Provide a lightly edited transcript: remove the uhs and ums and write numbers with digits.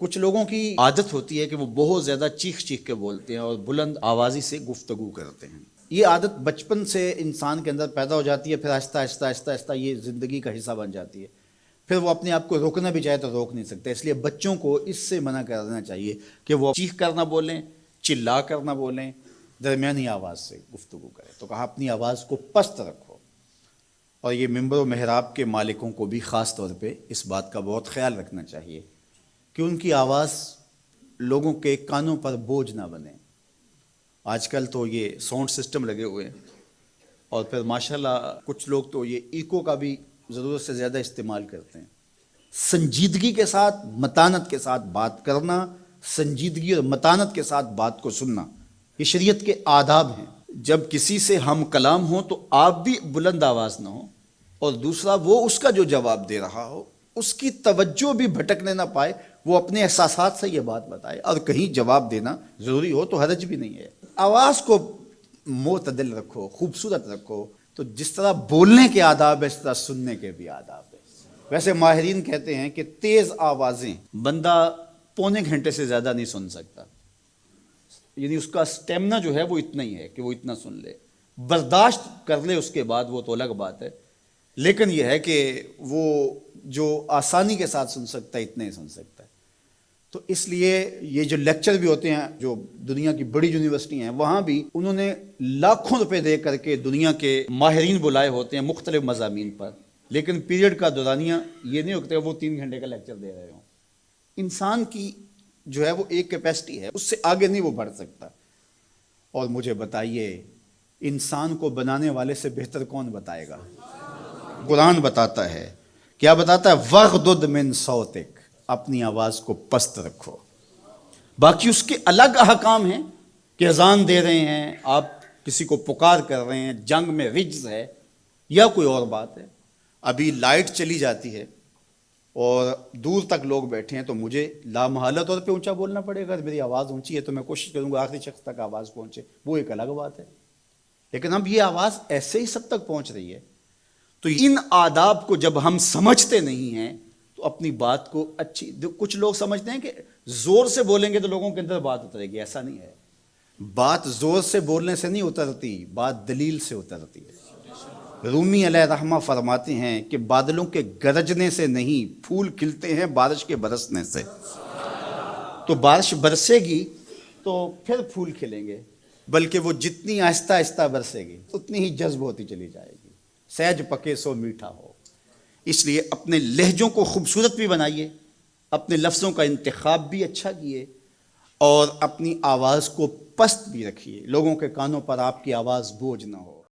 کچھ لوگوں کی عادت ہوتی ہے کہ وہ بہت زیادہ چیخ چیخ کے بولتے ہیں اور بلند آوازی سے گفتگو کرتے ہیں. یہ عادت بچپن سے انسان کے اندر پیدا ہو جاتی ہے، پھر آہستہ آہستہ آہستہ آہستہ یہ زندگی کا حصہ بن جاتی ہے. پھر وہ اپنے آپ کو روکنا بھی چاہے تو روک نہیں سکتے. اس لیے بچوں کو اس سے منع کر دینا چاہیے کہ وہ چیخ کر نہ بولیں، چلا کر نہ بولیں، درمیانی آواز سے گفتگو کریں. تو کہا اپنی آواز کو پست رکھو. اور یہ ممبر و محراب کے مالکوں کو بھی خاص طور پہ اس بات کا بہت خیال رکھنا چاہیے کہ ان کی آواز لوگوں کے کانوں پر بوجھ نہ بنے. آج کل تو یہ ساؤنڈ سسٹم لگے ہوئے ہیں، اور پھر ماشاءاللہ کچھ لوگ تو یہ ایکو کا بھی ضرورت سے زیادہ استعمال کرتے ہیں. سنجیدگی کے ساتھ، متانت کے ساتھ بات کرنا، سنجیدگی اور متانت کے ساتھ بات کو سننا، یہ شریعت کے آداب ہیں. جب کسی سے ہم کلام ہوں تو آپ بھی بلند آواز نہ ہو، اور دوسرا وہ اس کا جو جواب دے رہا ہو اس کی توجہ بھی بھٹکنے نہ پائے، وہ اپنے احساسات سے یہ بات بتائے. اور کہیں جواب دینا ضروری ہو تو حرج بھی نہیں ہے. آواز کو معتدل رکھو، خوبصورت رکھو. تو جس طرح بولنے کے آداب ہے اس طرح سننے کے بھی آداب ہے. ویسے ماہرین کہتے ہیں کہ تیز آوازیں بندہ پونے گھنٹے سے زیادہ نہیں سن سکتا، یعنی اس کا سٹیمنا جو ہے وہ اتنا ہی ہے کہ وہ اتنا سن لے. برداشت کر لے اس کے بعد وہ تو الگ بات ہے، لیکن یہ ہے کہ وہ جو آسانی کے ساتھ سن سکتا ہے اتنا ہی سن سکتا ہے. تو اس لیے یہ جو لیکچر بھی ہوتے ہیں جو دنیا کی بڑی یونیورسٹی ہیں وہاں بھی انہوں نے لاکھوں روپے دے کر کے دنیا کے ماہرین بلائے ہوتے ہیں مختلف مضامین پر، لیکن پیریڈ کا دورانیہ یہ نہیں ہوتا وہ 3 گھنٹے کا لیکچر دے رہے ہوں. انسان کی جو ہے وہ ایک کیپیسٹی ہے، اس سے آگے نہیں وہ بڑھ سکتا. اور مجھے بتائیے انسان کو بنانے والے سے بہتر کون بتائے گا؟ قرآن بتاتا ہے. کیا بتاتا ہے؟ وَغْضُضْ مِن صَوْتِكَ، اپنی آواز کو پست رکھو. باقی اس کے الگ احکام ہیں کہ اذان دے رہے ہیں، آپ کسی کو پکار کر رہے ہیں، جنگ میں رجز ہے یا کوئی اور بات ہے. ابھی لائٹ چلی جاتی ہے اور دور تک لوگ بیٹھے ہیں تو مجھے لامحالہ طور پہ اونچا بولنا پڑے گا. میری آواز اونچی ہے تو میں کوشش کروں گا آخری شخص تک آواز پہنچے، وہ ایک الگ بات ہے. لیکن اب یہ آواز ایسے ہی سب تک پہنچ رہی ہے. تو ان آداب کو جب ہم سمجھتے نہیں ہیں تو اپنی بات کو کچھ لوگ سمجھتے ہیں کہ زور سے بولیں گے تو لوگوں کے اندر بات اترے گی. ایسا نہیں ہے. بات زور سے بولنے سے نہیں اترتی، بات دلیل سے اترتی ہے. رومی علیہ رحمہ فرماتے ہیں کہ بادلوں کے گرجنے سے نہیں، پھول کھلتے ہیں بارش کے برسنے سے. تو بارش برسے گی تو پھر پھول کھلیں گے، بلکہ وہ جتنی آہستہ آہستہ برسے گی اتنی ہی جذب ہوتی چلی جائے گی. سہج پکے سو میٹھا ہو. اس لیے اپنے لہجوں کو خوبصورت بھی بنائیے، اپنے لفظوں کا انتخاب بھی اچھا کیے، اور اپنی آواز کو پست بھی رکھیے. لوگوں کے کانوں پر آپ کی آواز بوجھ نہ ہو.